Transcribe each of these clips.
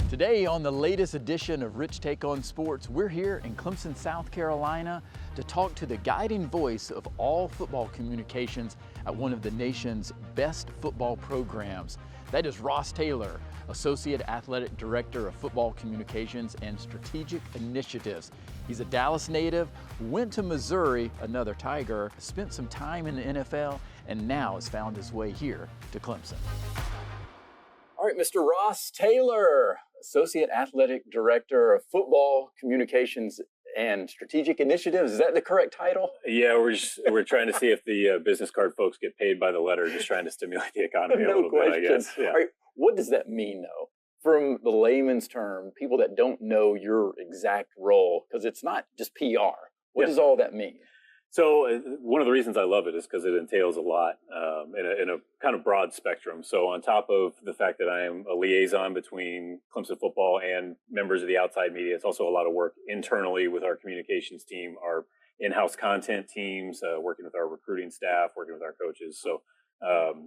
Today on the latest edition of Rich Take on Sports, we're here in Clemson, South Carolina to talk to the guiding voice of all football communications at one of the nation's best football programs. That is Ross Taylor, Associate Athletic Director of Football Communications and Strategic Initiatives. He's a Dallas native, went to Missouri, another Tiger, spent some time in the NFL, and now has found his way here to Clemson. All right, Mr. Ross Taylor, Associate Athletic Director of Football Communications and Strategic Initiatives. Is that the correct title? Yeah, we're trying to see if the business card folks get paid by the letter, just trying to stimulate the economy a little bit, I guess. Yeah. All right, what does that mean, though? From the layman's term, people that don't know your exact role, because it's not just PR. What does all that mean? So one of the reasons I love it is because it entails a lot in a kind of broad spectrum. So on top of the fact that I am a liaison between Clemson Football and members of the outside media, it's also a lot of work internally with our communications team, our in-house content teams, working with our recruiting staff, working with our coaches. So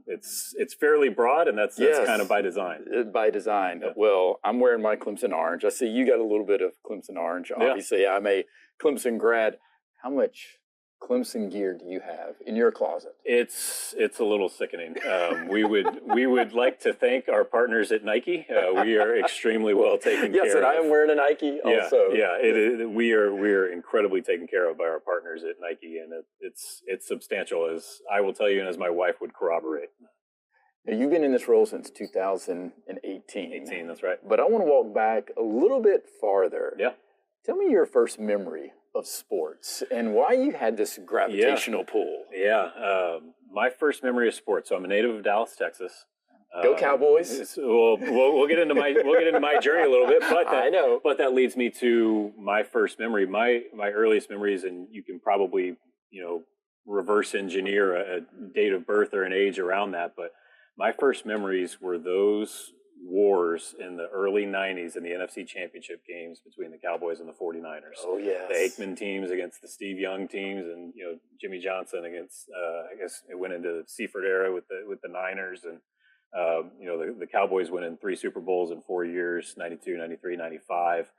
it's fairly broad, and that's kind of by design. By design. Yeah. Well, I'm wearing my Clemson orange. I see you got a little bit of Clemson orange. Obviously, I'm a Clemson grad. How much Clemson gear do you have in your closet? It's a little sickening. We would like to thank our partners at Nike. We are extremely well taken care of. Yes, and I am wearing a Nike also. Yeah, we are incredibly taken care of by our partners at Nike, and it's substantial, as I will tell you, and as my wife would corroborate. Now, you've been in this role since 2018. 18, that's right. But I want to walk back a little bit farther. Yeah. Tell me your first memory of sports and why you had this gravitational pull. Yeah, my first memory of sports. So I'm a native of Dallas, Texas. Go Cowboys! We'll get into my journey a little bit, but I know. But that leads me to my first memory. My earliest memories, and you can probably reverse engineer a date of birth or an age around that. But my first memories were those wars in the early 90s in the NFC Championship games between the Cowboys and the 49ers. Oh, yes. The Aikman teams against the Steve Young teams, and Jimmy Johnson against I guess it went into the Seifert era with the Niners, and the Cowboys winning 3 Super Bowls in 4 years, 92, 93, 95.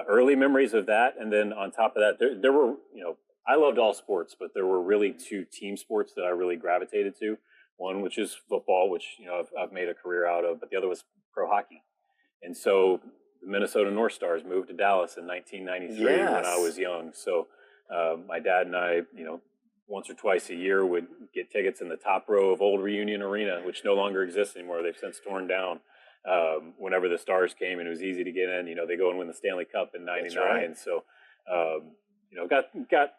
Early memories of that, and then on top of that, there were, I loved all sports, but there were really 2 team sports that I really gravitated to. One, which is football, which I've made a career out of, but the other was pro hockey. And so the Minnesota North Stars moved to Dallas in 1993 when I was young. So my dad and I, once or twice a year would get tickets in the top row of Old Reunion Arena, which no longer exists anymore. They've since torn down. Whenever the Stars came and it was easy to get in, they go and win the Stanley Cup in '99. Right. So got a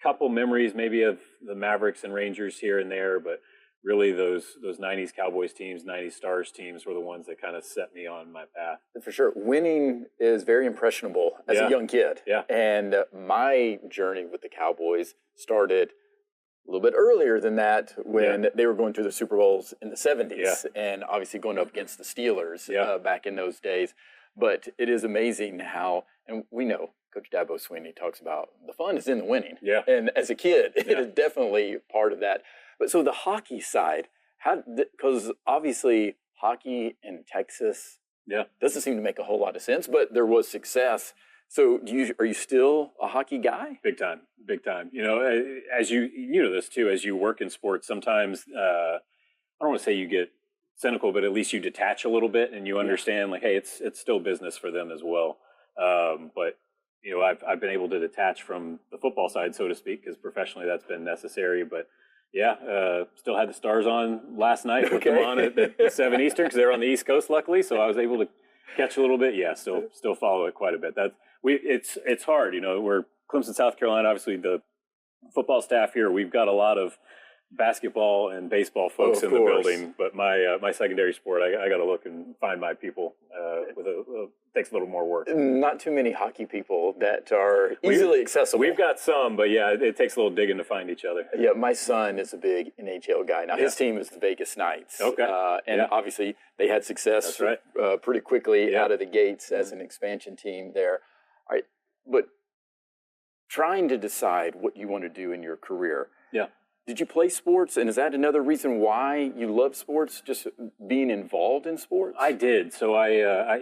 couple memories maybe of the Mavericks and Rangers here and there, but really those 90s Cowboys teams, 90s Stars teams were the ones that kind of set me on my path. For sure. Winning is very impressionable as a young kid. Yeah. And my journey with the Cowboys started a little bit earlier than that when they were going through the Super Bowls in the 70s and obviously going up against the Steelers back in those days. But it is amazing how, and we know Coach Dabo Swinney talks about the fun is in the winning. Yeah. And as a kid, it is definitely part of that. But so the hockey side, because obviously hockey in Texas doesn't seem to make a whole lot of sense, but there was success. So are you still a hockey guy? Big time. As you know this too, as you work in sports, sometimes I don't want to say you get cynical, but at least you detach a little bit and you understand hey, it's still business for them as well. But I've been able to detach from the football side, so to speak, because professionally that's been necessary. But still had the Stars on last night. Put them on at 7 Eastern because they're on the East Coast, luckily. So I was able to catch a little bit. Yeah, still follow it quite a bit. It's hard. We're Clemson, South Carolina. Obviously, the football staff here, we've got a lot of basketball and baseball folks in the building, but my secondary sport, I got to look and find my people. Takes a little more work. Not too many hockey people that are easily accessible. We've got some, but it takes a little digging to find each other. Yeah, my son is a big NHL guy. Now his team is the Vegas Knights. Okay. And obviously they had success. That's right. Pretty quickly out of the gates as an expansion team there. All right, but trying to decide what you want to do in your career. Yeah. Did you play sports, and is that another reason why you love sports, just being involved in sports? I did. So I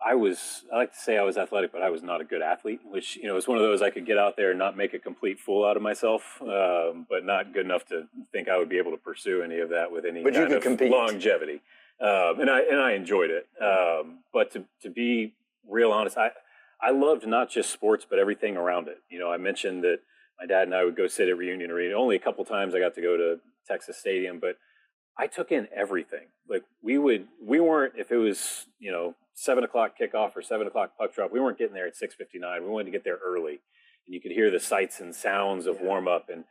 I like to say I was athletic, but I was not a good athlete, which, you know, it's one of those I could get out there and not make a complete fool out of myself, but not good enough to think I would be able to pursue any of that with any kind of longevity. And I enjoyed it. But to be real honest, I loved not just sports, but everything around it. You know, I mentioned that my dad and I would go sit at Reunion Arena. Only a couple times I got to go to Texas Stadium, but I took in everything. Like we weren't, if it was, you know, 7 o'clock kickoff or 7 o'clock puck drop, we weren't getting there at 6:59. We wanted to get there early, and you could hear the sights and sounds of warm up. And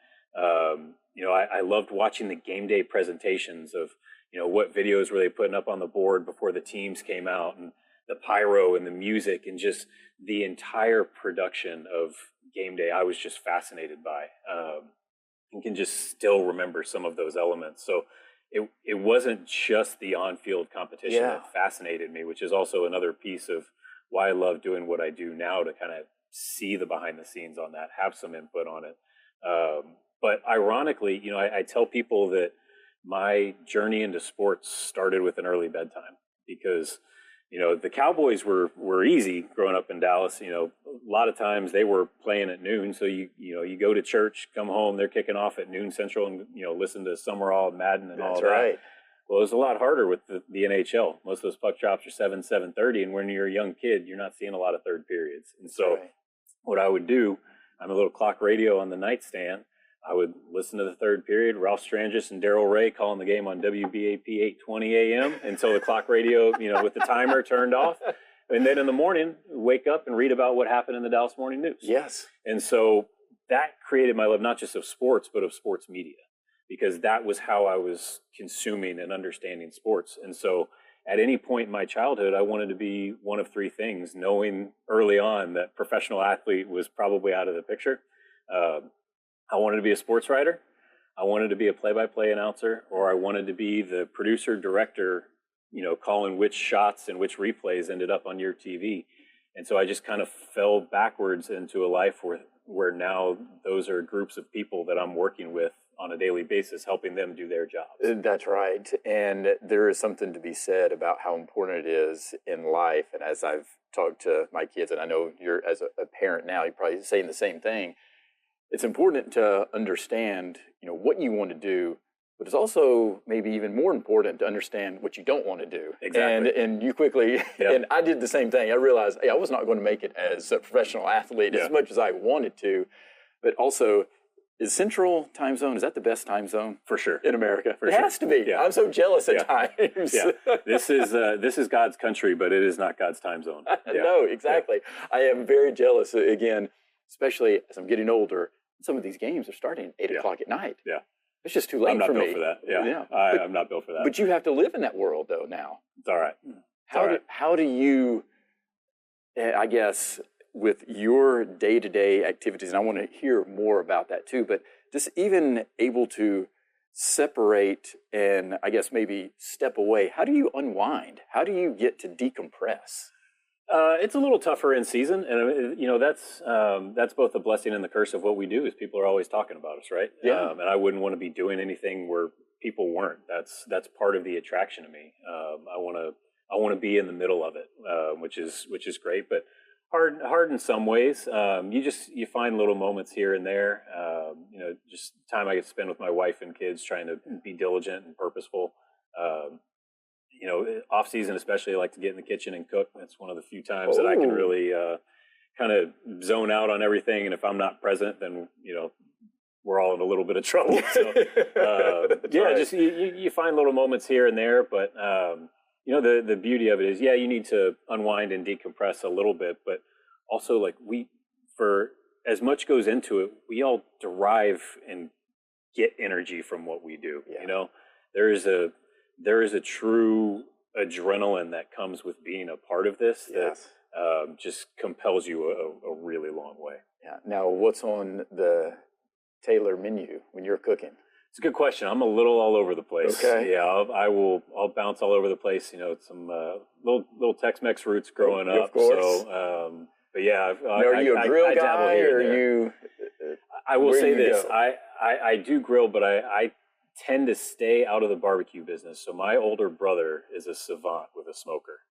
you know, I loved watching the game day presentations of, you know, what videos were they putting up on the board before the teams came out, and the pyro and the music and just the entire production of game day. I was just fascinated by, and can just still remember some of those elements. So it wasn't just the on-field competition that fascinated me, which is also another piece of why I love doing what I do now, to kind of see the behind the scenes on that, have some input on it. But ironically, you know, I tell people that my journey into sports started with an early bedtime, because, you know, the Cowboys were easy growing up in Dallas. You know, a lot of times they were playing at noon. So you go to church, come home, they're kicking off at noon Central, and, you know, listen to Summerall and Madden and all that. Right. Well, it was a lot harder with the NHL. Most of those puck drops are 7:30, and when you're a young kid, you're not seeing a lot of third periods. And so what I would do, I'm a little clock radio on the nightstand. I would listen to the third period, Ralph Strangis and Darryl Ray calling the game on WBAP 8:20 a.m. until the clock radio, you know, with the timer turned off. And then in the morning, wake up and read about what happened in the Dallas Morning News. Yes. And so that created my love, not just of sports, but of sports media, because that was how I was consuming and understanding sports. And so at any point in my childhood, I wanted to be one of three things, knowing early on that professional athlete was probably out of the picture. I wanted to be a sports writer, I wanted to be a play-by-play announcer, or I wanted to be the producer, director, you know, calling which shots and which replays ended up on your TV. And so I just kind of fell backwards into a life where now those are groups of people that I'm working with on a daily basis, helping them do their jobs. That's right. And there is something to be said about how important it is in life. And as I've talked to my kids, and I know you're as a parent now, you're probably saying the same thing. It's important to understand, you know, what you want to do, but it's also maybe even more important to understand what you don't want to do. Exactly. And you quickly, and I did the same thing. I realized, hey, I was not going to make it as a professional athlete as much as I wanted to, but also, is Central time zone, is that the best time zone? For sure. In America? It has to be. Yeah. I'm so jealous at times. Yeah. This is God's country, but it is not God's time zone. Yeah. No, exactly. Yeah. I am very jealous, again, especially as I'm getting older. Some of these games are starting at 8 o'clock at night. Yeah. It's just too late for me. I'm not built for that. Yeah. I'm not built for that. But you have to live in that world, though, now. It's all right. How do you, I guess, with your day-to-day activities, and I want to hear more about that too, but just even able to separate and, I guess, maybe step away, how do you unwind? How do you get to decompress? It's a little tougher in season, and you know that's both the blessing and the curse of what we do. Is people are always talking about us, right? Yeah. And I wouldn't want to be doing anything where people weren't. That's part of the attraction to me. I want to be in the middle of it, which is great, but hard in some ways. You find little moments here and there. You know, just time I get to spend with my wife and kids, trying to be diligent and purposeful. You know, off season especially, I like to get in the kitchen and cook. That's one of the few times that I can really kind of zone out on everything. And if I'm not present, then, you know, we're all in a little bit of trouble. So, just you find little moments here and there. But, you know, the beauty of it is, you need to unwind and decompress a little bit. But also, like, for as much goes into it, we all derive and get energy from what we do. Yeah. You know, there is a true adrenaline that comes with being a part of this that just compels you a really long way. Yeah. Now, what's on the Taylor menu when you're cooking? It's a good question. I'm a little all over the place. Okay. Yeah, I'll bounce all over the place. You know, some little Tex-Mex roots growing up. Of course. So, but yeah. Are you a grill guy, or are you? I will say this. I do grill, but I tend to stay out of the barbecue business. So my older brother is a savant with a smoker.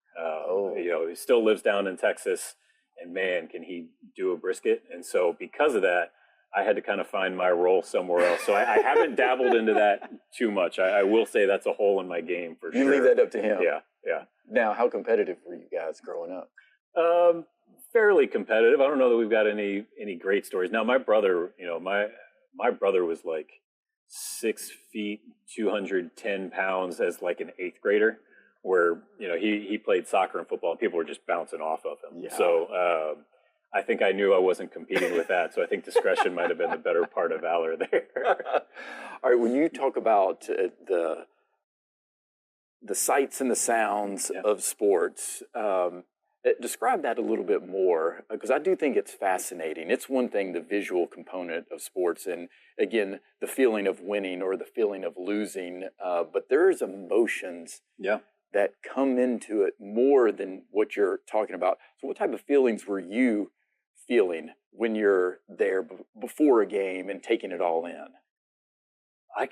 He still lives down in Texas, and man, can he do a brisket. And so because of that, I had to kind of find my role somewhere else. So I haven't dabbled into that too much. I will say that's a hole in my game for sure. You leave that up to him. Yeah. Now, how competitive were you guys growing up? Fairly competitive. I don't know that we've got any great stories. Now, my brother, my brother was like 6 feet, 210 pounds as like an 8th grader, where, he played soccer and football and people were just bouncing off of him. Yeah. So I think I knew I wasn't competing with that. So I think discretion might have been the better part of valor there. All right, when you talk about the sights and the sounds of sports, describe that a little bit more, because I do think it's fascinating. It's one thing, the visual component of sports, and again, the feeling of winning or the feeling of losing, but there's emotions that come into it more than what you're talking about. So what type of feelings were you feeling when you're there before a game and taking it all in? I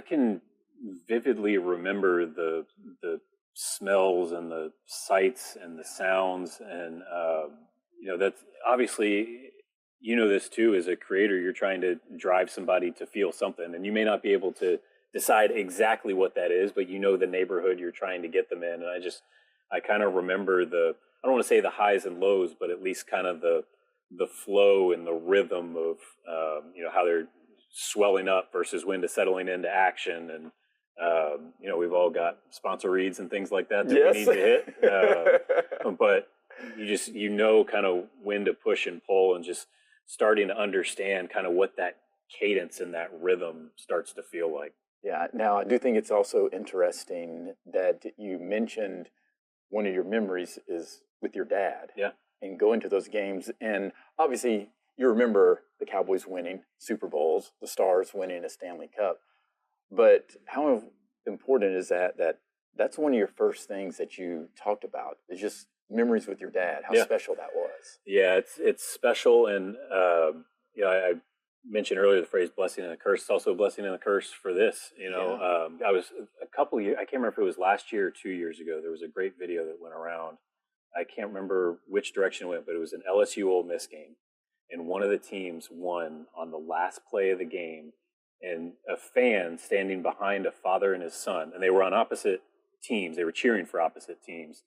can vividly remember the smells and the sights and the sounds, and that's obviously, this too, as a creator, you're trying to drive somebody to feel something, and you may not be able to decide exactly what that is, but the neighborhood you're trying to get them in. And I kind of remember I don't want to say the highs and lows, but at least kind of the flow and the rhythm of how they're swelling up versus when to settling into action. And we've all got sponsor reads and things like that we need to hit. But you kind of when to push and pull, and just starting to understand kind of what that cadence and that rhythm starts to feel like. Yeah. Now, I do think it's also interesting that you mentioned one of your memories is with your dad. Yeah. And going to those games. And obviously, you remember the Cowboys winning Super Bowls, the Stars winning a Stanley Cup. But how important is that's one of your first things that you talked about, is just memories with your dad, how special that was. Yeah, it's special. And, I mentioned earlier the phrase blessing and a curse. It's also a blessing and a curse for this. I was a couple of years, I can't remember if it was last year or 2 years ago, there was a great video that went around. I can't remember which direction it went, but it was an LSU Ole Miss game. And one of the teams won on the last play of the game, and a fan standing behind a father and his son, and they were on opposite teams. They were cheering for opposite teams.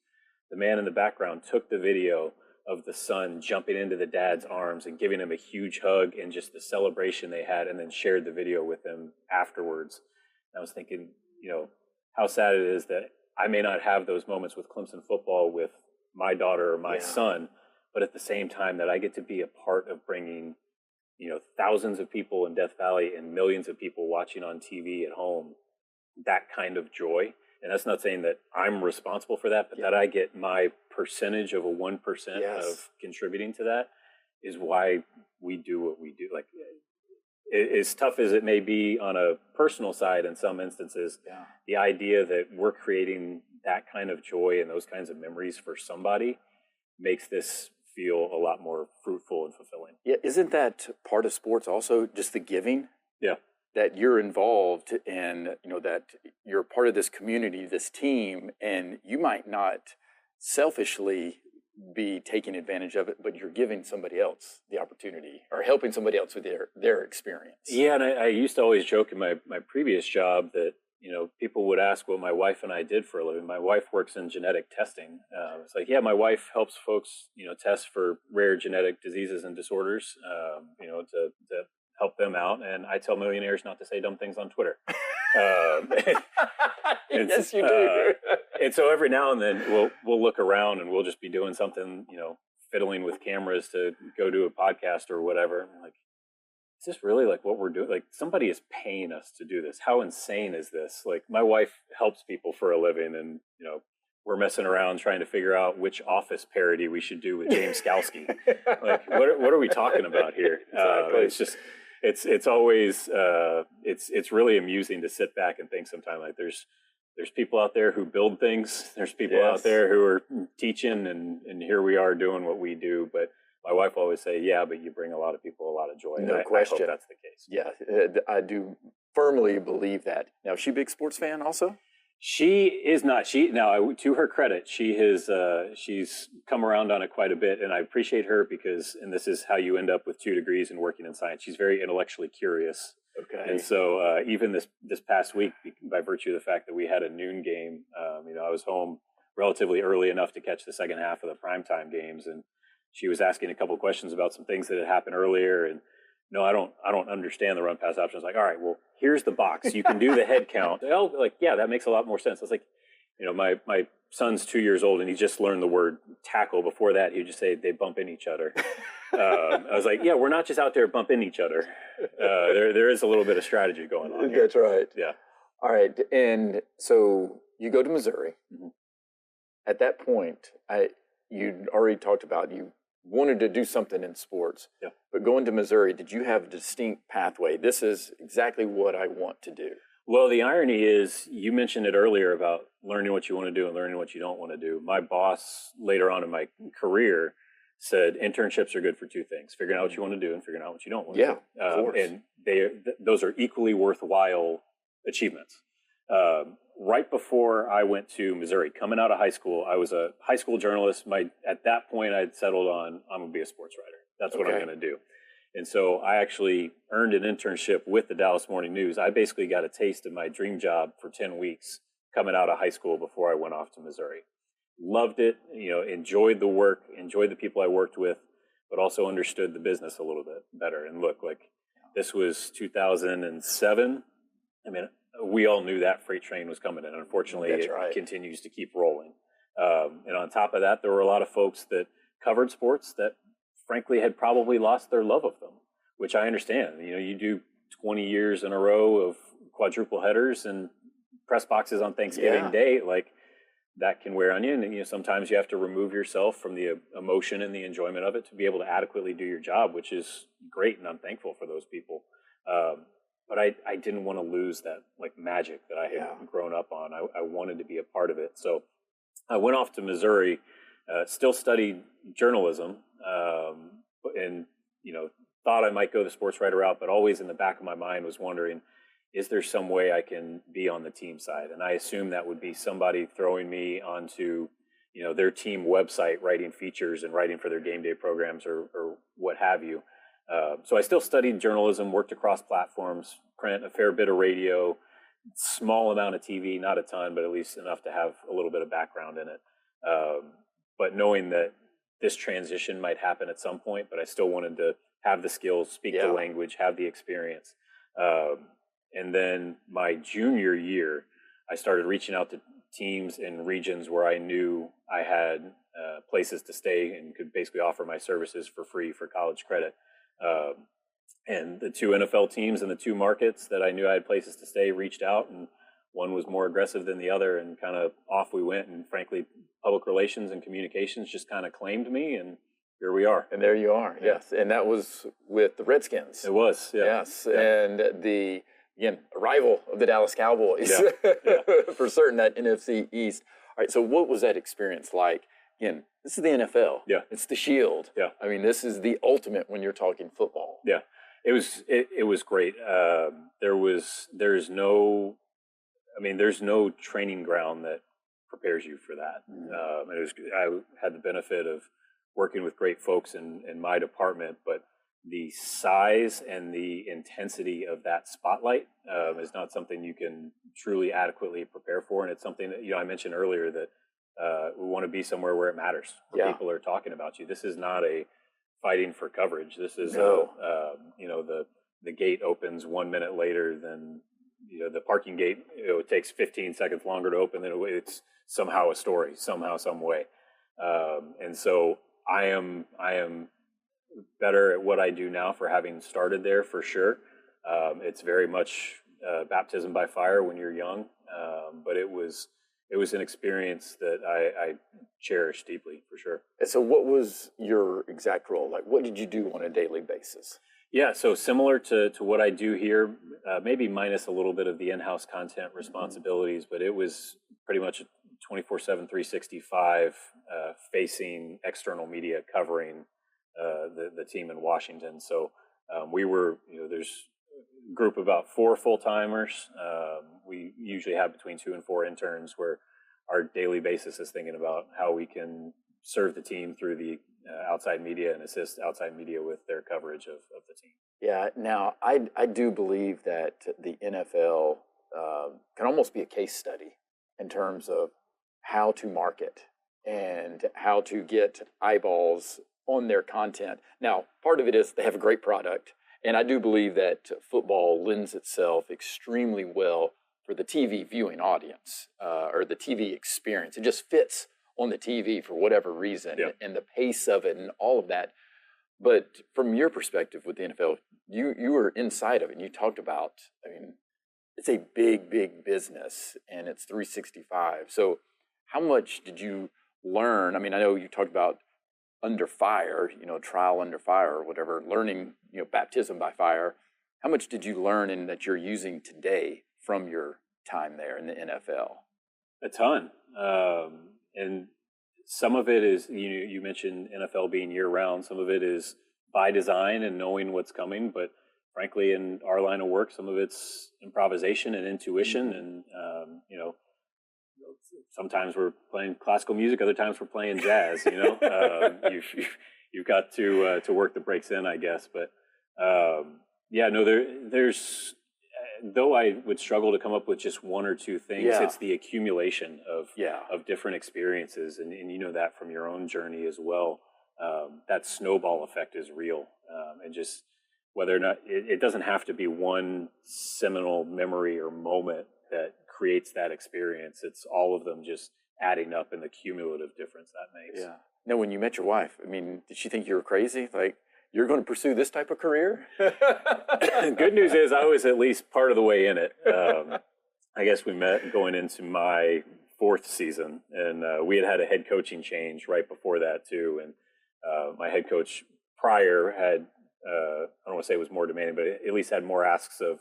The man in the background took the video of the son jumping into the dad's arms and giving him a huge hug, and just the celebration they had, and then shared the video with him afterwards. And I was thinking, how sad it is that I may not have those moments with Clemson football with my daughter or my son, but at the same time that I get to be a part of bringing, thousands of people in Death Valley and millions of people watching on TV at home, that kind of joy. And that's not saying that I'm responsible for that, but that I get my percentage of a 1% of contributing to that is why we do what we do. Like, as tough as it may be on a personal side in some instances, the idea that we're creating that kind of joy and those kinds of memories for somebody makes this feel a lot more fruitful and fulfilling. Yeah, isn't that part of sports also, just the giving? Yeah. That you're involved in, that you're part of this community, this team, and you might not selfishly be taking advantage of it, but you're giving somebody else the opportunity or helping somebody else with their experience. Yeah, and I used to always joke in my previous job that, people would ask what my wife and I did for a living. My wife works in genetic testing. It's like, my wife helps folks, test for rare genetic diseases and disorders, to help them out. And I tell millionaires not to say dumb things on Twitter. Yes, you do. And so every now and then we'll look around and we'll just be doing something, fiddling with cameras to go do a podcast or whatever. I'm like, is this really like what we're doing? Like, somebody is paying us to do this. How insane is this? Like, my wife helps people for a living, and, we're messing around trying to figure out which Office parody we should do with James Skalski. Like, what are we talking about here? Exactly. It's just, it's always, it's really amusing to sit back and think sometimes, like, there's people out there who build things. There's people out there who are teaching, and here we are doing what we do. But my wife will always say, but you bring a lot of people a lot of joy. No question. I hope that's the case. Yeah, I do firmly believe that. Now, is she a big sports fan also? She is not. To her credit, she has she's come around on it quite a bit, and I appreciate her because, and this is how you end up with 2 degrees and working in science. She's very intellectually curious. Okay. And so even this past week, by virtue of the fact that we had a noon game, I was home relatively early enough to catch the second half of the primetime games, and she was asking a couple of questions about some things that had happened earlier, and no, I don't understand the run pass option. I was like, all right, well, here's the box. You can do the head count. Oh, like, yeah, that makes a lot more sense. I was like, my son's 2 years old and he just learned the word tackle. Before that, he'd just say they bump in each other. I was like, yeah, we're not just out there bumping each other. There is a little bit of strategy going on here. That's right. Yeah. All right. And so you go to Missouri. Mm-hmm. At that point, you'd already talked about you wanted to do something in sports. Yeah. But going to Missouri, did you have a distinct pathway? This is exactly what I want to do. Well, the irony is, you mentioned it earlier about learning what you want to do and learning what you don't want to do. My boss later on in my career said internships are good for 2 things: figuring out what you want to do and figuring out what you don't want to do. Yeah, of course. And those are equally worthwhile achievements. Right before I went to Missouri, coming out of high school, I was a high school journalist. At that point, I'd settled on, I'm going to be a sports writer. That's what I'm going to do. And so I actually earned an internship with the Dallas Morning News. I basically got a taste of my dream job for 10 weeks coming out of high school before I went off to Missouri. Loved it, enjoyed the work, enjoyed the people I worked with, but also understood the business a little bit better. And look, this was 2007. I mean, we all knew that freight train was coming in. Unfortunately, it continues to keep rolling. And on top of that, there were a lot of folks that covered sports that frankly had probably lost their love of them, which I understand. You do 20 years in a row of quadruple headers and press boxes on Thanksgiving Day, that can wear on you. And sometimes you have to remove yourself from the emotion and the enjoyment of it to be able to adequately do your job, which is great. And I'm thankful for those people. But I didn't want to lose that magic that I had grown up on. I wanted to be a part of it. So I went off to Missouri, still studied journalism, and thought I might go the sports writer route, but always in the back of my mind was wondering, is there some way I can be on the team side? And I assumed that would be somebody throwing me onto their team website, writing features and writing for their game day programs or what have you. So I still studied journalism, worked across platforms, print, a fair bit of radio, small amount of TV, not a ton, but at least enough to have a little bit of background in it. But knowing that this transition might happen at some point, but I still wanted to have the skills, speak the language, have the experience. And then my junior year, I started reaching out to teams in regions where I knew I had places to stay and could basically offer my services for free for college credit. And the 2 NFL teams in the 2 markets that I knew I had places to stay reached out, and one was more aggressive than the other, and kind of off we went. And frankly, public relations and communications just kind of claimed me, and here we are. And there you are, yes. And that was with the Redskins. It was, yeah. Yes, and the arrival of the Dallas Cowboys, for certain, that NFC East. All right, so what was that experience like? Again, this is the NFL. Yeah. It's the Shield. Yeah. I mean, this is the ultimate when you're talking football. Yeah. It was great. There's no training ground that prepares you for that. I had the benefit of working with great folks in my department, but the size and the intensity of that spotlight is not something you can truly adequately prepare for. And it's something that, I mentioned earlier that we want to be somewhere where it matters, where people are talking about you. This is not a fighting for coverage. This is, the gate opens 1 minute later than, the parking gate, it takes 15 seconds longer to open than it's somehow a story, somehow, some way. And so I am better at what I do now for having started there, for sure. It's very much baptism by fire when you're young, but it was an experience that I cherish deeply, for sure. And so what was your exact role? What did you do on a daily basis? Yeah, so similar to what I do here, maybe minus a little bit of the in-house content responsibilities, but it was pretty much 24/7, 365, facing external media, covering the team in Washington. So we were, group of about 4 full-timers. We usually have between 2 and 4 interns, where our daily basis is thinking about how we can serve the team through the outside media and assist outside media with their coverage of the team. Yeah. Now, I do believe that the NFL can almost be a case study in terms of how to market and how to get eyeballs on their content. Now, part of it is they have a great product, and I do believe that football lends itself extremely well for the TV viewing audience or the TV experience. It just fits on the TV for whatever reason, and the pace of it and all of that. But from your perspective with the NFL, you were inside of it, and you talked about, I mean, it's a big, big business, and it's 365. So how much did you learn? I mean, I know you talked about under fire, trial under fire or whatever, learning, baptism by fire. How much did you learn and that you're using today from your time there in the NFL? A ton. And some of it is, you mentioned NFL being year-round. Some of it is by design and knowing what's coming. But frankly, in our line of work, some of it's improvisation and intuition. And, sometimes we're playing classical music. Other times we're playing jazz, You've got to work the breaks in, I guess. But, there's... Though I would struggle to come up with just 1 or 2 things, it's the accumulation of different experiences, and you know that from your own journey as well. That snowball effect is real, and just whether or not it doesn't have to be one seminal memory or moment that creates that experience. It's all of them just adding up in the cumulative difference that makes. Yeah. Now, when you met your wife, I mean, did she think you were crazy? Like, you're going to pursue this type of career? Good news is I was at least part of the way in it. I guess we met going into my 4th season, and we had a head coaching change right before that too. And my head coach prior had, I don't want to say it was more demanding, but at least had more asks of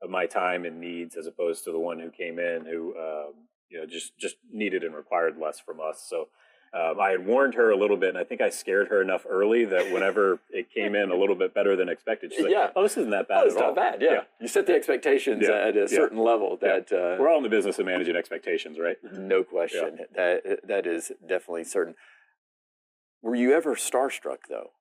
my time and needs, as opposed to the one who came in who just needed and required less from us. So I had warned her a little bit, and I think I scared her enough early that whenever it came in a little bit better than expected, she's like, "Oh, this isn't that bad at all." It's not bad, yeah. You set the expectations at a certain level. That we're all in the business of managing expectations, right? No question. That is definitely certain. Were you ever starstruck, though,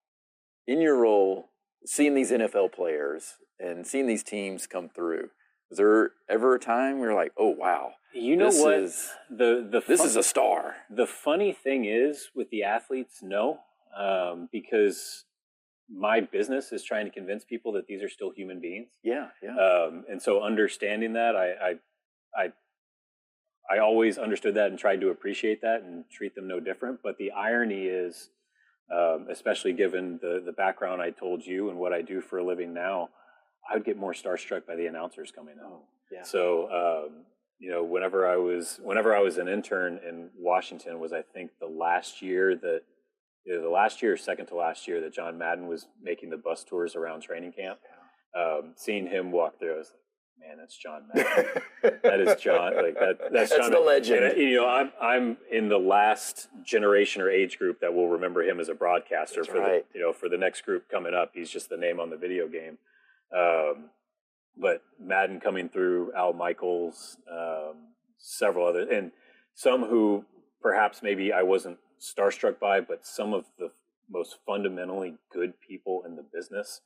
in your role, seeing these NFL players and seeing these teams come through? Was there ever a time where you're like, "Oh, wow, you know what? This is a star"? The funny thing is with the athletes, no, because my business is trying to convince people that these are still human beings. Yeah. And so understanding that, I always understood that and tried to appreciate that and treat them no different. But the irony is, especially given the background I told you and what I do for a living now, I would get more starstruck by the announcers coming out. Yeah. So, whenever I was an intern in Washington was, I think, the last year or second to last year that John Madden was making the bus tours around training camp. Seeing him walk through, I was like, man, that's John Madden. That is John. Like that's John the legend. And, I'm in the last generation or age group that will remember him as a broadcaster. For the next group coming up, he's just the name on the video game. But Madden coming through, Al Michaels, several others, and some who perhaps maybe I wasn't starstruck by, but some of the most fundamentally good people in the business.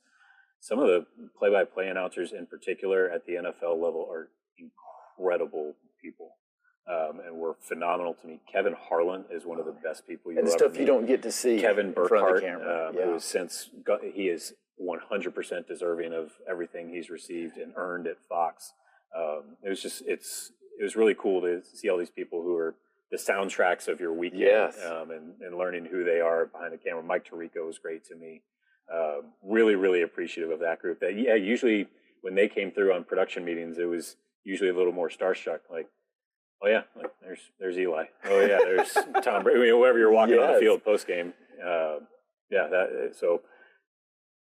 Some of the play-by-play announcers in particular at the NFL level are incredible people, and were phenomenal to me. Kevin Harlan is one of the best people and stuff you don't get to see. Kevin Burkhardt, who has since he is 100% deserving of everything he's received and earned at Fox. It was really cool to see all these people who are the soundtracks of your weekend, and learning who they are behind the camera. Mike Tirico was great to me. Really, really appreciative of that group. That usually when they came through on production meetings, it was usually a little more starstruck. Like, oh yeah, like there's Eli. Oh yeah, there's Tom Brady. Whoever you're walking on the field post game. So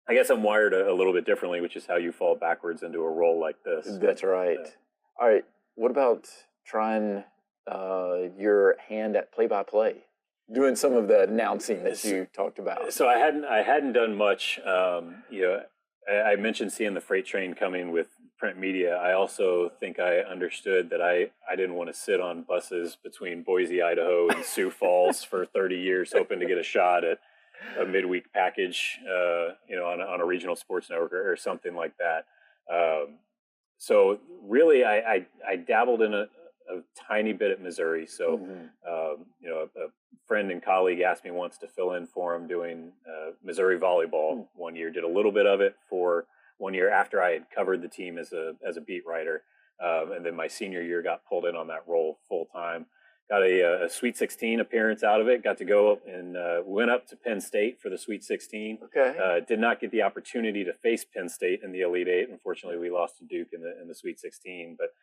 I guess I'm wired a little bit differently, which is how you fall backwards into a role like this. That's right. All right. What about trying your hand at play-by-play, doing some of the announcing that you talked about? So I hadn't done much. I mentioned seeing the freight train coming with print media, I also think I understood that I didn't want to sit on buses between Boise, Idaho and Sioux Falls for 30 years hoping to get a shot at a midweek package, on a regional sports network or something like that. So really, I dabbled in a tiny bit at Missouri. So, a friend and colleague asked me once to fill in for him doing Missouri volleyball one year. Did a little bit of it for 1 year after I had covered the team as a beat writer, and then my senior year got pulled in on that role full time. Got a Sweet 16 appearance out of it. Got to go and went up to Penn State for the Sweet 16. Okay. Did not get the opportunity to face Penn State in the Elite Eight. Unfortunately, we lost to Duke in the Sweet 16. But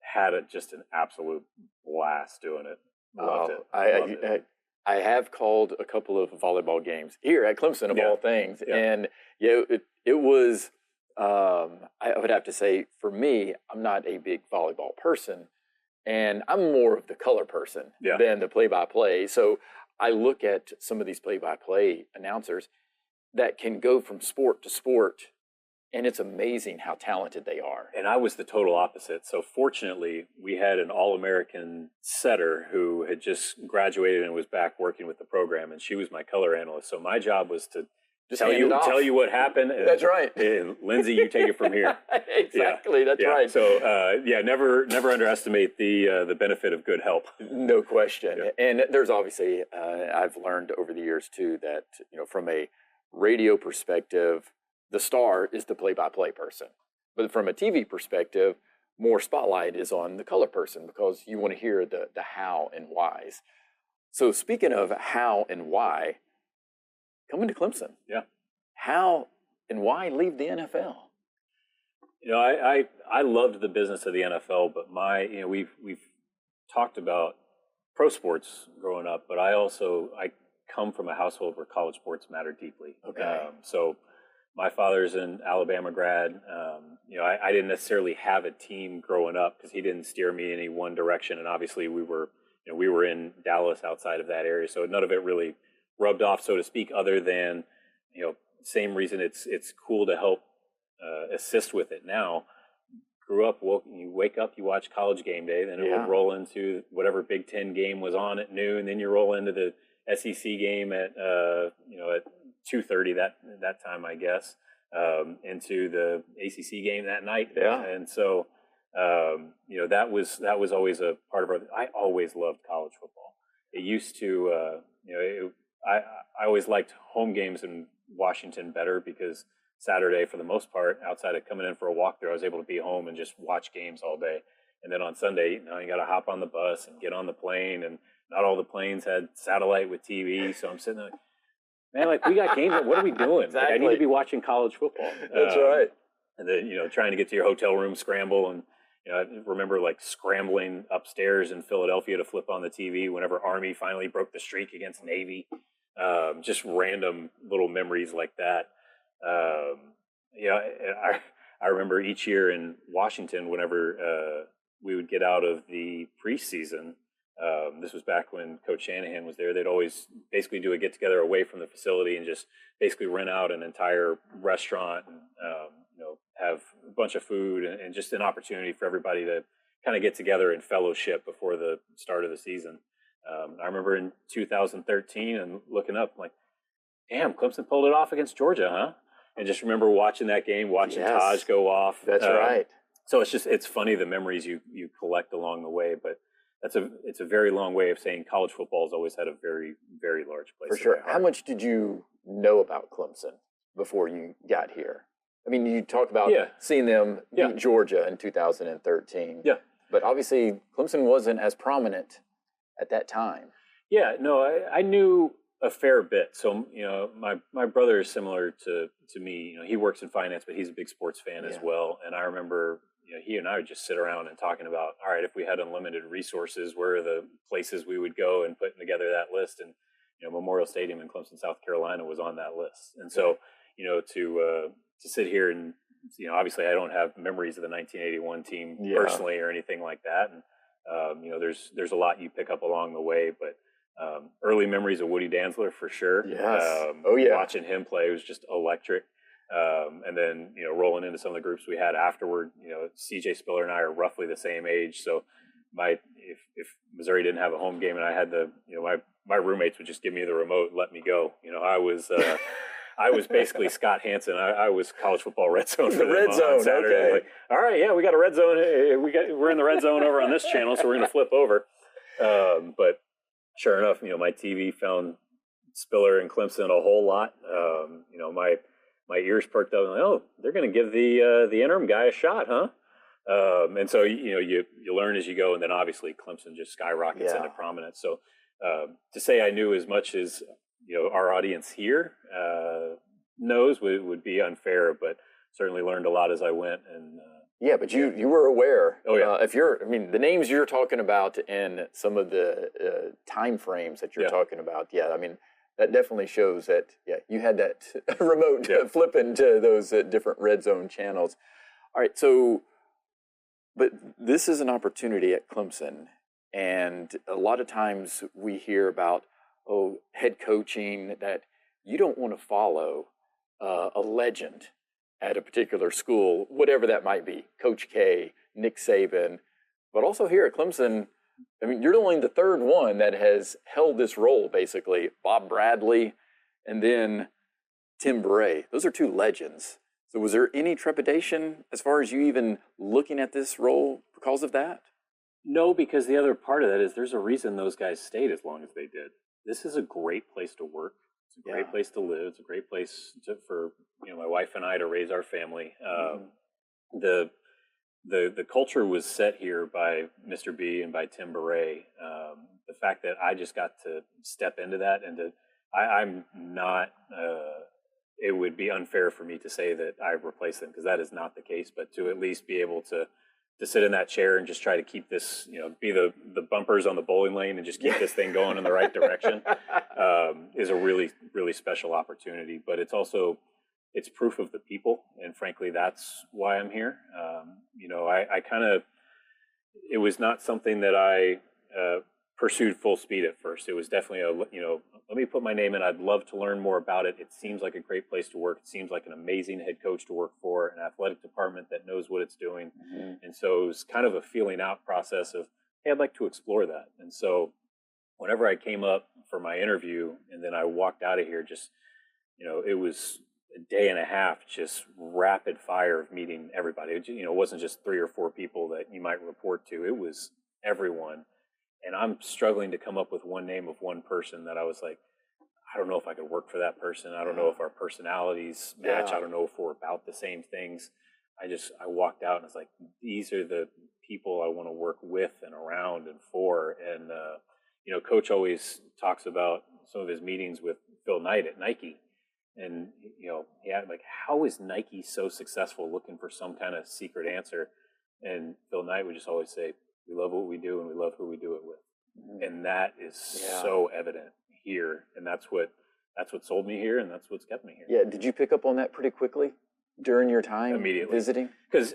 had just an absolute blast doing it. Loved it. I have called a couple of volleyball games here at Clemson, of all things, and it was. I would have to say, for me, I'm not a big volleyball person. And I'm more of the color person than the play-by-play. So I look at some of these play-by-play announcers that can go from sport to sport, and it's amazing how talented they are. And I was the total opposite. So fortunately, we had an All-American setter who had just graduated and was back working with the program, and she was my color analyst. So my job was to tell you what happened. That's right. And Lindsay, you take it from here. Exactly. That's right. So never underestimate the benefit of good help. No question. Yeah. And there's obviously I've learned over the years too that from a radio perspective, the star is the play-by-play person, but from a TV perspective, more spotlight is on the color person because you want to hear the how and whys. So speaking of how and why. Coming to Clemson. Yeah. How and why leave the NFL? I loved the business of the NFL, but we've talked about pro sports growing up, but I come from a household where college sports matter deeply. Okay. So my father's an Alabama grad. I didn't necessarily have a team growing up because he didn't steer me in any one direction, and obviously we were in Dallas outside of that area, so none of it really rubbed off, so to speak, other than, same reason it's cool to help assist with it now. Grew up, you wake up, you watch College Game Day, then it would roll into whatever Big Ten game was on at noon, then you roll into the SEC game at 2:30 that time, I guess, into the ACC game that night. Yeah. And so that was always a part of I always loved college football. It used to I always liked home games in Washington better because Saturday, for the most part, outside of coming in for a walkthrough, I was able to be home and just watch games all day. And then on Sunday, you got to hop on the bus and get on the plane, and not all the planes had satellite with TV. So I'm sitting there, man, we got games. What are we doing? Exactly. I need to be watching college football. That's right. And then, trying to get to your hotel room scramble. And, I remember scrambling upstairs in Philadelphia to flip on the TV whenever Army finally broke the streak against Navy. Just random little memories like that. I remember each year in Washington, whenever we would get out of the preseason, this was back when Coach Shanahan was there, they'd always basically do a get-together away from the facility and just basically rent out an entire restaurant and, have a bunch of food and just an opportunity for everybody to kind of get together and fellowship before the start of the season. I remember in 2013 and looking up like, damn, Clemson pulled it off against Georgia, huh? And just remember watching that game, watching Taj go off. That's right. So it's funny the memories you collect along the way, but it's a very long way of saying college football has always had a very, very large place. For sure. How much did you know about Clemson before you got here? I mean, you talked about seeing them beat Georgia in 2013. Yeah. But obviously, Clemson wasn't as prominent at that time. Yeah, no, I knew a fair bit. So, my brother is similar to me. He works in finance, but he's a big sports fan as well. And I remember, he and I would just sit around and talking about, all right, if we had unlimited resources, where are the places we would go, and putting together that list. And, Memorial Stadium in Clemson, South Carolina was on that list. And so, to sit here and, obviously I don't have memories of the 1981 team personally or anything like that. And, there's a lot you pick up along the way, but early memories of Woody Dantzler for sure. Yes. Watching him play was just electric. And then, rolling into some of the groups we had afterward, CJ Spiller and I are roughly the same age. So if Missouri didn't have a home game and I had my roommates would just give me the remote and let me go. I was basically Scott Hansen. I was college football red zone for the them red zone. On Saturday. Okay. Like, all right, yeah, we got a red zone. We're in the red zone over on this channel, so we're going to flip over. But sure enough, my TV found Spiller and Clemson a whole lot. My ears perked up. And like, oh, they're going to give the interim guy a shot, huh? And so you learn as you go, and then obviously Clemson just skyrockets into prominence. So to say I knew as much as our audience here knows would be unfair, but certainly learned a lot as I went. And yeah, but you were aware. Oh yeah. The names you're talking about and some of the time frames that you're talking about. Yeah, I mean, that definitely shows that you had that remote flipping to those different red zone channels. All right, but this is an opportunity at Clemson, and a lot of times we hear about head coaching that you don't want to follow a legend at a particular school, whatever that might be, Coach K, Nick Saban, but also here at Clemson, I mean, you're only the third one that has held this role, basically. Bob Bradley and then Tim Bray. Those are two legends. So was there any trepidation as far as you even looking at this role because of that? No, because the other part of that is there's a reason those guys stayed as long as they did. This is a great place to work. It's a great place to live. It's a great place for my wife and I to raise our family. The culture was set here by Mr. B and by Tim Bray. The fact that I just got to step into that I'm not. It would be unfair for me to say that I replaced them, because that is not the case. But to at least be able to sit in that chair and just try to keep this, be the bumpers on the bowling lane and just keep this thing going in the right direction, is a really, really special opportunity. But it's proof of the people. And frankly, that's why I'm here. It was not something that I pursued full speed at first. It was definitely let me put my name in. I'd love to learn more about it. It seems like a great place to work. It seems like an amazing head coach to work for, an athletic department that knows what it's doing. Mm-hmm. And so it was kind of a feeling out process of, hey, I'd like to explore that. And so whenever I came up for my interview and then I walked out of here, just, it was a day and a half, just rapid fire of meeting everybody. It wasn't just 3 or 4 people that you might report to. It was everyone. And I'm struggling to come up with one name of one person that I was like, I don't know if I could work for that person. I don't know if our personalities match. I don't know if we're about the same things. I walked out and it's like, these are the people I want to work with and around and for. And, Coach always talks about some of his meetings with Phil Knight at Nike. And, how is Nike so successful, looking for some kind of secret answer? And Phil Knight would just always say, we love what we do and we love who we do it with. Mm-hmm. And that is so evident here. And that's what sold me here, and that's what's kept me here. Yeah. Did you pick up on that pretty quickly during your time immediately visiting? Because,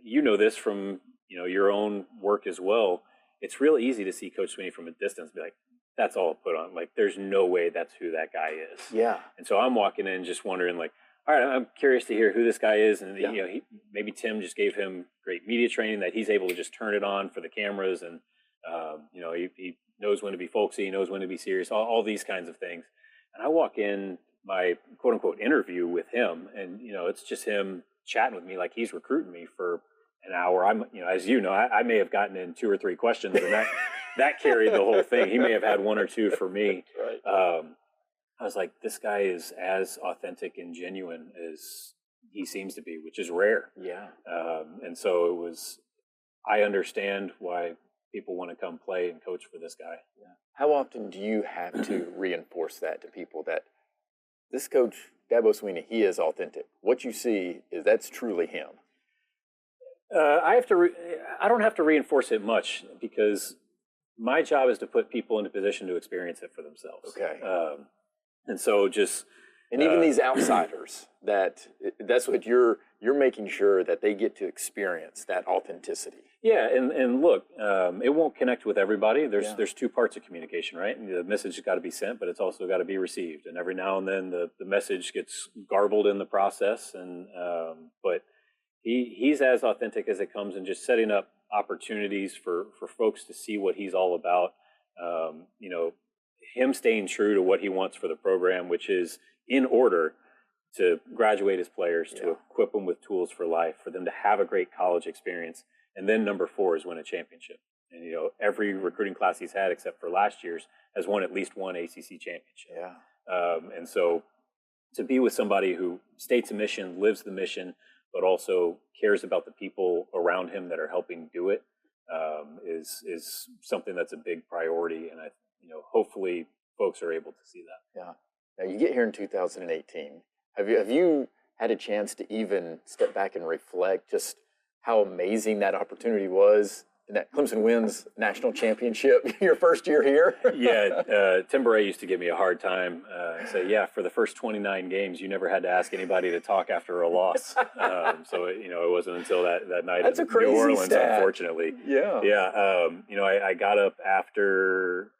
you know this from, your own work as well. It's real easy to see Coach Sweeney from a distance and be like, that's all put on. Like, there's no way that's who that guy is. Yeah. And so I'm walking in just wondering, like, all right, I'm curious to hear who this guy is. And, maybe Tim just gave him great media training that he's able to just turn it on for the cameras. And, he knows when to be folksy, he knows when to be serious, all these kinds of things. And I walk in my quote unquote interview with him, and, it's just him chatting with me like he's recruiting me for an hour. I may have gotten in 2 or 3 questions, and that carried the whole thing. He may have had 1 or 2 for me. Right. I was like, this guy is as authentic and genuine as he seems to be, which is rare. Yeah. And so I understand why people want to come play and coach for this guy. Yeah. How often do you have to reinforce that to people, that this coach, Dabo Swinney, he is authentic? What you see that's truly him. I don't have to reinforce it much, because my job is to put people in a position to experience it for themselves. Okay. And so even these outsiders, that's what you're you're making sure that they get to experience that authenticity. Yeah, and look, it won't connect with everybody. There's two parts of communication, right? And the message has got to be sent, but it's also got to be received. And every now and then the message gets garbled in the process. And but he's as authentic as it comes, and just setting up opportunities for folks to see what he's all about. Him staying true to what he wants for the program, which is in order to graduate his players, to equip them with tools for life, for them to have a great college experience. And then number 4 is win a championship. And, every recruiting class he's had, except for last year's, has won at least one ACC championship. Yeah. And so to be with somebody who states a mission, lives the mission, but also cares about the people around him that are helping do it, is something that's a big priority. And hopefully folks are able to see that. Yeah. Now you get here in 2018. Have you had a chance to even step back and reflect just how amazing that opportunity was, and that Clemson wins national championship your first year here? Yeah, Tim Beret used to give me a hard time. Say, for the first 29 games, you never had to ask anybody to talk after a loss. So it wasn't until that night That's in a crazy New Orleans, stat. Unfortunately. Yeah. Yeah. I got up after.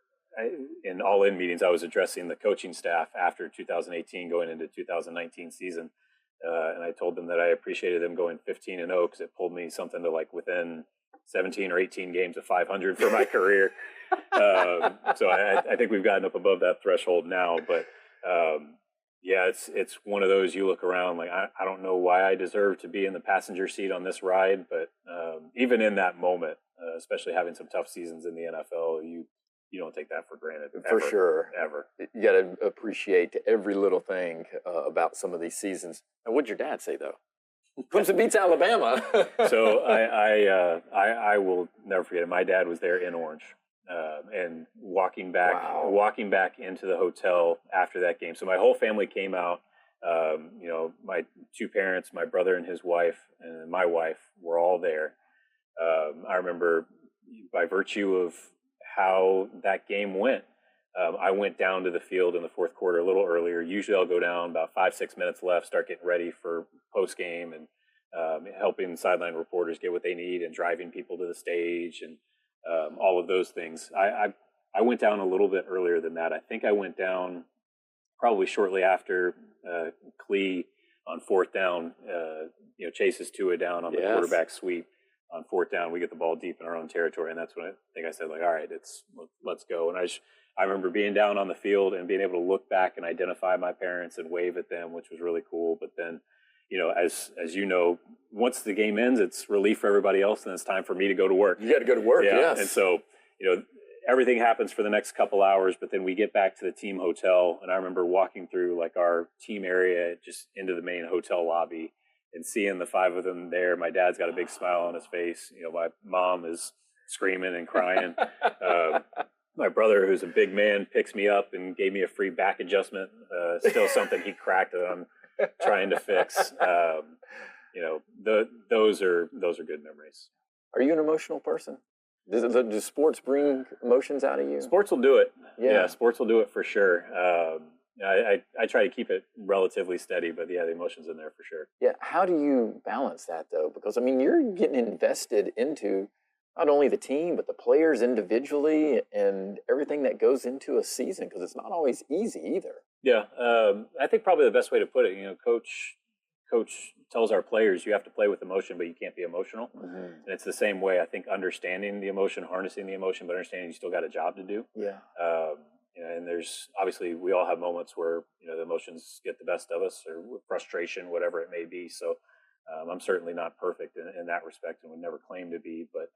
In all-in meetings, I was addressing the coaching staff after 2018, going into 2019 season, and I told them that I appreciated them going 15-0 because it pulled me something to like within 17 or 18 games of 500 for my career. So I think we've gotten up above that threshold now. But it's one of those, you look around like I don't know why I deserve to be in the passenger seat on this ride, but even in that moment, especially having some tough seasons in the NFL, you don't take that for granted. For sure. Ever. You got to appreciate every little thing about some of these seasons. And what'd your dad say, though? Clemson beats Alabama. So I will never forget it. My dad was there in orange, and walking back into the hotel after that game. So my whole family came out. My 2 parents, my brother and his wife, and my wife were all there. I remember, by virtue of how that game went, I went down to the field in the fourth quarter a little earlier. Usually I'll go down about 5-6 minutes left, start getting ready for post game, and helping sideline reporters get what they need, and driving people to the stage, and all of those things. I went down a little bit earlier than that. I think I went down probably shortly after Klee on 4th down, chases Tua down on the quarterback sweep. On 4th down, we get the ball deep in our own territory, and that's when I think I said, like, all right, let's go. And I remember being down on the field and being able to look back and identify my parents and wave at them, which was really cool. But then, as you know, once the game ends, it's relief for everybody else, and it's time for me to go to work. You got to go to work, yes. And so, everything happens for the next couple hours, but then we get back to the team hotel, and I remember walking through like our team area just into the main hotel lobby, and seeing the 5 of them there. My dad's got a big smile on his face. My mom is screaming and crying. My brother, who's a big man, picks me up and gave me a free back adjustment. Still something he cracked that I'm trying to fix. Those are good memories. Are you an emotional person? Does sports bring emotions out of you? Sports will do it. Yeah, sports will do it for sure. I try to keep it relatively steady, but the emotion's in there for sure. Yeah. How do you balance that, though? Because, you're getting invested into not only the team, but the players individually and everything that goes into a season, because it's not always easy either. Yeah. I think probably the best way to put it, coach tells our players you have to play with emotion, but you can't be emotional. Mm-hmm. And it's the same way. I think understanding the emotion, harnessing the emotion, but understanding you still got a job to do. Yeah. And there's obviously we all have moments where the emotions get the best of us, or frustration, whatever it may be. So I'm certainly not perfect in that respect, and would never claim to be. But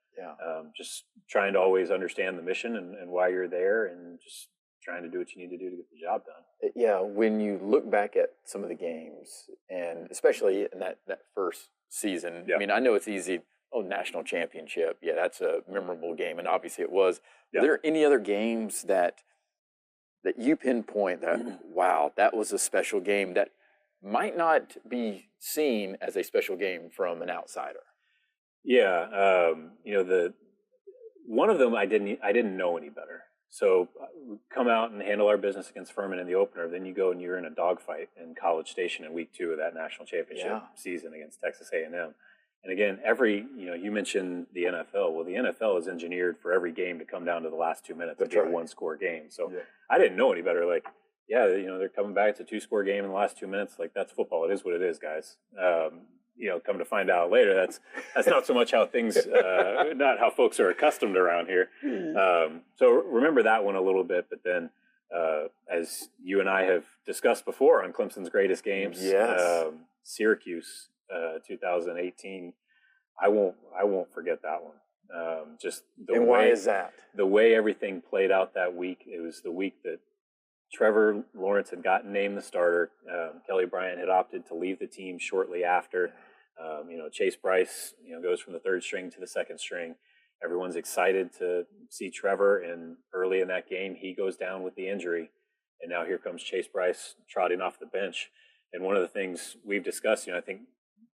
just trying to always understand the mission and why you're there, and just trying to do what you need to do to get the job done. Yeah, when you look back at some of the games, and especially in that first season, I know it's easy. Oh, national championship. Yeah, that's a memorable game, and obviously it was. Yeah. Are there any other games that you pinpoint that, wow, that was a special game that might not be seen as a special game from an outsider? Yeah, one of them I didn't know any better. So we come out and handle our business against Furman in the opener. Then you go and you're in a dogfight in College Station in week 2 of that national championship season against Texas A&M. And again, you mentioned the NFL. Well, the NFL is engineered for every game to come down to the last 2 minutes to be a one-score game. So I didn't know any better. Like, they're coming back. It's a 2-score game in the last 2 minutes. Like, that's football. It is what it is, guys. Come to find out later, that's not so much how things, not how folks are accustomed around here. So remember that one a little bit. But then, as you and I have discussed before on Clemson's Greatest Games, Syracuse, 2018, I won't forget that one. Just the way, why is that? The way everything played out that week. It was the week that Trevor Lawrence had gotten named the starter. Kelly Bryant had opted to leave the team shortly after. Chase Bryce, goes from the 3rd string to the 2nd string. Everyone's excited to see Trevor, and early in that game, he goes down with the injury. And now here comes Chase Bryce trotting off the bench. And one of the things we've discussed, I think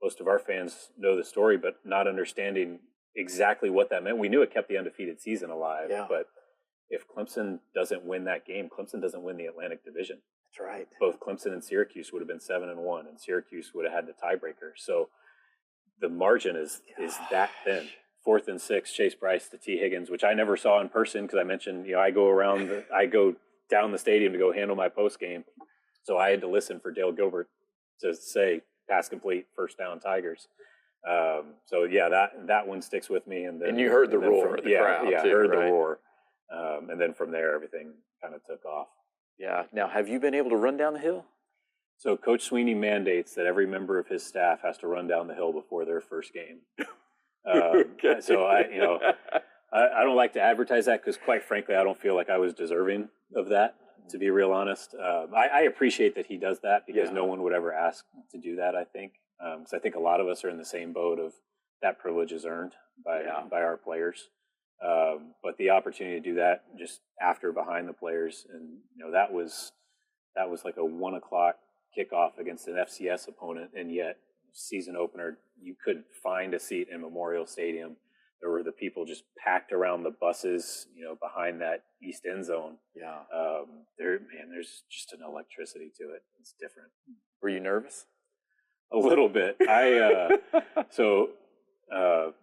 most of our fans know the story, but not understanding exactly what that meant. We knew it kept the undefeated season alive, but if Clemson doesn't win that game, Clemson doesn't win the Atlantic Division. That's right. Both Clemson and Syracuse would have been 7-1, and Syracuse would have had the tiebreaker. So the margin is that thin. 4th and 6, Chase Bryce to T. Higgins, which I never saw in person because I mentioned, I go down the stadium to go handle my post game. So I had to listen for Dale Gilbert to say pass complete, 1st down Tigers. That one sticks with me. And you heard the roar of the crowd. Yeah, heard the roar. And then from there, everything kind of took off. Yeah. Now, have you been able to run down the hill? So Coach Sweeney mandates that every member of his staff has to run down the hill before their first game. Okay. So I don't like to advertise that because, quite frankly, I don't feel like I was deserving of that, to be real honest. I appreciate that he does that because no one would ever ask to do that, I think. Because I think a lot of us are in the same boat of that privilege is earned by our players. But the opportunity to do that just after behind the players, and that was like a 1:00 kickoff against an FCS opponent, and yet season opener, you couldn't find a seat in Memorial Stadium. There were the people just packed around the buses, behind that east end zone. Yeah. There's just an electricity to it. It's different. Were you nervous? A little bit.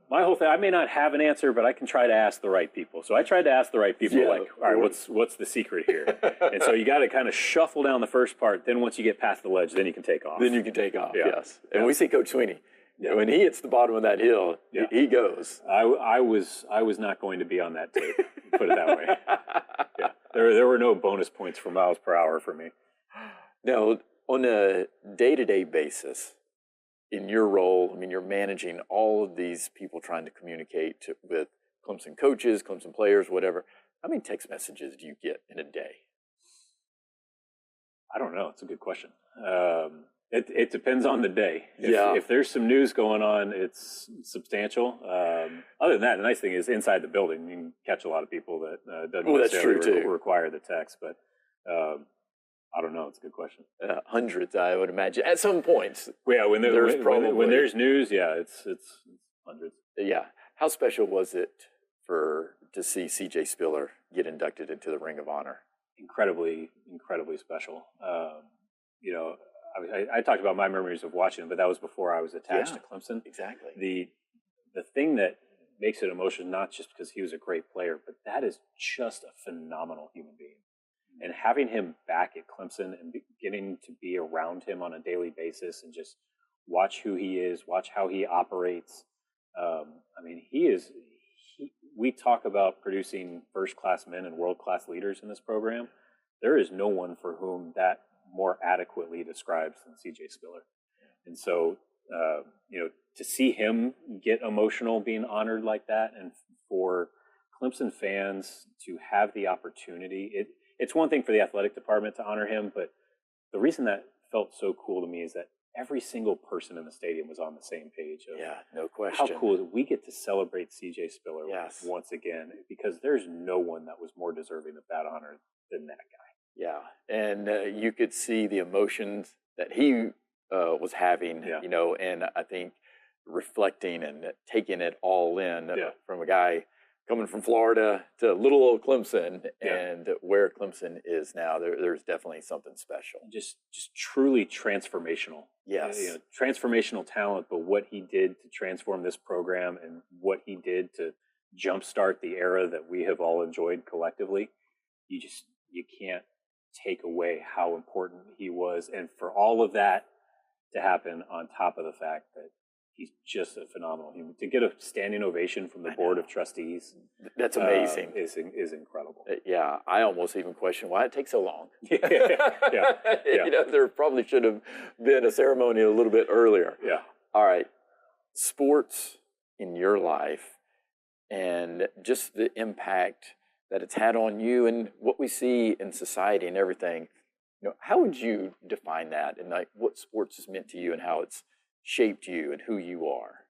My whole thing, I may not have an answer, but I can try to ask the right people. So I tried to ask the right people, all right, what's the secret here? And so you got to kind of shuffle down the first part. Then once you get past the ledge, then you can take off. Yes. And we see Coach Sweeney. When he hits the bottom of that hill, he goes. I was not going to be on that tape, put it that way. There were no bonus points for miles per hour for me. Now, on a day-to-day basis, in your role, you're managing all of these people trying to communicate with Clemson coaches, Clemson players, whatever. How many text messages do you get in a day? I don't know. It's a good question. It depends on the day. If there's some news going on, it's substantial. Other than that, the nice thing is inside the building, you can catch a lot of people that doesn't necessarily require the text. But I don't know. It's a good question. Hundreds, I would imagine, at some points. Yeah, when there's news, it's hundreds. Yeah. How special was it to see C.J. Spiller get inducted into the Ring of Honor? Incredibly, incredibly special. I talked about my memories of watching him, but that was before I was attached to Clemson. Exactly. The thing that makes it emotional, not just because he was a great player, but that is just a phenomenal human being. And having him back at Clemson and getting to be around him on a daily basis and just watch who he is, watch how he operates. We talk about producing first-class men and world-class leaders in this program. There is no one for whom that more adequately describes than C.J. Spiller. And so, to see him get emotional being honored like that, and for Clemson fans to have the opportunity, it's one thing for the athletic department to honor him, but the reason that felt so cool to me is that every single person in the stadium was on the same page. No question. How cool is it? We get to celebrate C.J. Spiller once again, because there's no one that was more deserving of that honor than that guy. Yeah, and you could see the emotions that he was having, and I think reflecting and taking it all in from a guy coming from Florida to little old Clemson, Yeah. and where Clemson is now, there's definitely something special. Just truly transformational. Yes. Transformational talent, but what he did to transform this program and what he did to jumpstart the era that we have all enjoyed collectively, you can't take away how important he was. And for all of that to happen on top of the fact that he's just a phenomenal human. To get a standing ovation from the board of trustees, that's amazing. Is incredible. Yeah, I almost even question why it takes so long. Yeah. There probably should have been a ceremony a little bit earlier. Yeah. All right, sports in your life and just the impact that it's had on you and what we see in society and everything. How would you define that, and like what sports has meant to you and how it's shaped you and who you are?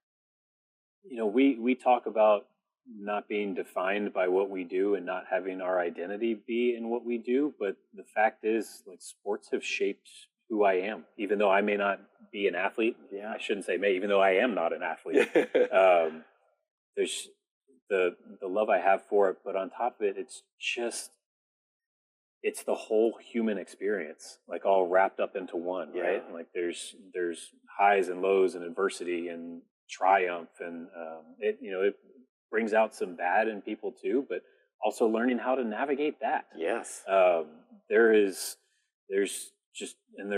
We talk about not being defined by what we do and not having our identity be in what we do, but the fact is, like, sports have shaped who I am, even though I may not be an athlete. Yeah. I shouldn't say may, even though I am not an athlete. There's the love I have for it, but on top of it, it's the whole human experience, like all wrapped up into one, right? Like there's highs and lows and adversity and triumph, and it brings out some bad in people too, but also learning how to navigate that. Yes. There's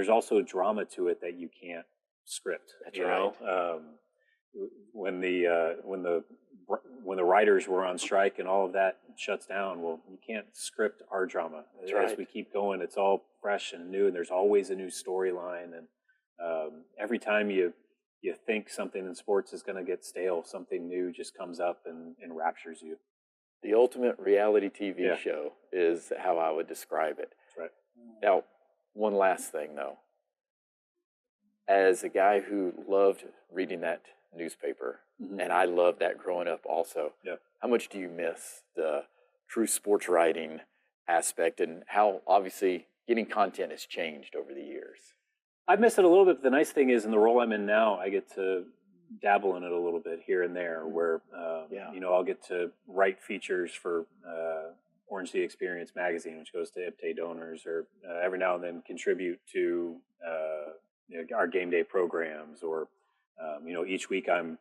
also drama to it that you can't script. That's right. When the writers were on strike and all of that shuts down, well, you can't script our drama. That's right. As we keep going, it's all fresh and new, and there's always a new storyline. And every time you think something in sports is going to get stale, something new just comes up and enraptures you. The ultimate reality TV show is how I would describe it. That's right. Now, one last thing, though. As a guy who loved reading that newspaper, and I loved that growing up also, how much do you miss the true sports writing aspect and how, obviously, getting content has changed over the years? I miss it a little bit, but the nice thing is, in the role I'm in now, I get to dabble in it a little bit here and there, where I'll get to write features for Orange the Experience magazine, which goes to IPTE donors, or every now and then contribute to our game day programs, or each week I'm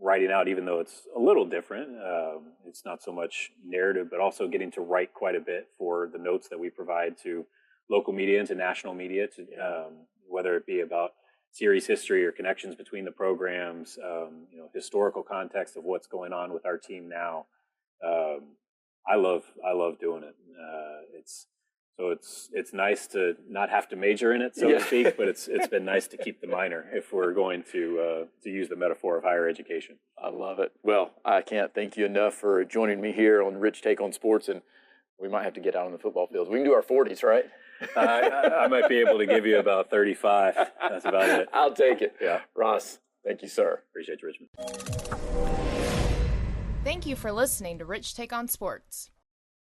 writing out, even though it's a little different. It's not so much narrative, but also getting to write quite a bit for the notes that we provide to local media and to national media, whether it be about series history or connections between the programs, historical context of what's going on with our team now. I love doing it. It's nice to not have to major in it, so to speak, but it's been nice to keep the minor if we're going to use the metaphor of higher education. I love it. Well, I can't thank you enough for joining me here on Rich Take on Sports, and we might have to get out on the football fields. We can do our 40s, right? I might be able to give you about 35. That's about it. I'll take it. Yeah. Ross, thank you, sir. Appreciate you, Richmond. Thank you for listening to Rich Take on Sports.